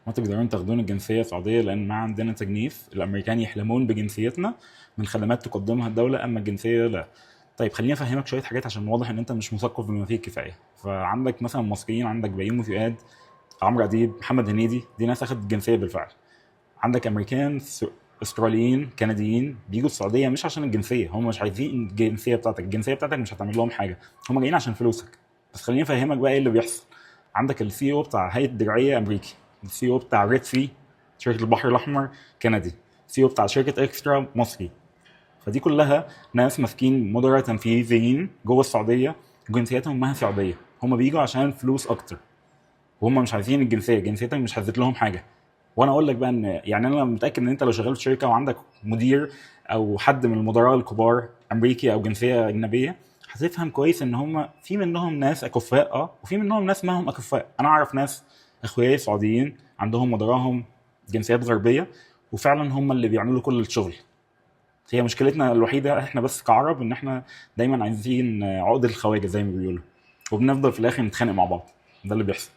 ما تقدرون تاخدون الجنسيه السعوديه لان ما عندنا تجنيس. الامريكان يحلمون بجنسيتنا من خدمات تقدمها الدوله، اما الجنسيه لا. طيب خليني افهمك شويه حاجات عشان واضح ان انت مش مثقف بما فيه الكفايه. فعندك مثلا مصريين، عندك بيومي فؤاد، عمرو اديب، محمد هنيدي، دي ناس اخدت الجنسيه بالفعل. عندك امريكان، استراليين، كنديين بيجوا السعوديه مش عشان الجنسيه، هم مش عايزين الجنسيه بتاعتك، الجنسيه بتاعتك مش هتعمل لهم حاجه، هم جايين عشان فلوسك. بس خليني افهمك بقى ايه اللي بيحصل. عندك السي او بتاع هيئه الدرعيه امريكي، السي او بتاع ريد سي شركه البحر الاحمر كندي، السي او بتاع شركه اكسترا مصري. فدي كلها ناس ماسكين مدراء تنفيذيين جوه السعوديه، جنسيتهم ما هي سعوديه، هم بيجوا عشان فلوس اكتر، وهم مش عايزين الجنسيه، جنسيتك مش هتزيد لهم حاجه. وانا اقول لك بقى ان يعني انا متاكد ان انت لو شغال في شركه وعندك مدير او حد من المدراء الكبار امريكي او جنسيه اجنبيه، هتفهم كويس ان هم في منهم ناس اكفاء وفي منهم ناس ما هم اكفاء. انا اعرف ناس اخوياي سعوديين عندهم مدراهم جنسيات غربيه، وفعلا هم اللي بيعملوا كل الشغل. هي مشكلتنا الوحيده احنا بس كعرب ان احنا دايما عايزين عقد الخواجه زي ما بيقولوا، وبنفضل في الاخر نتخانق مع بعض. ده اللي بيحصل.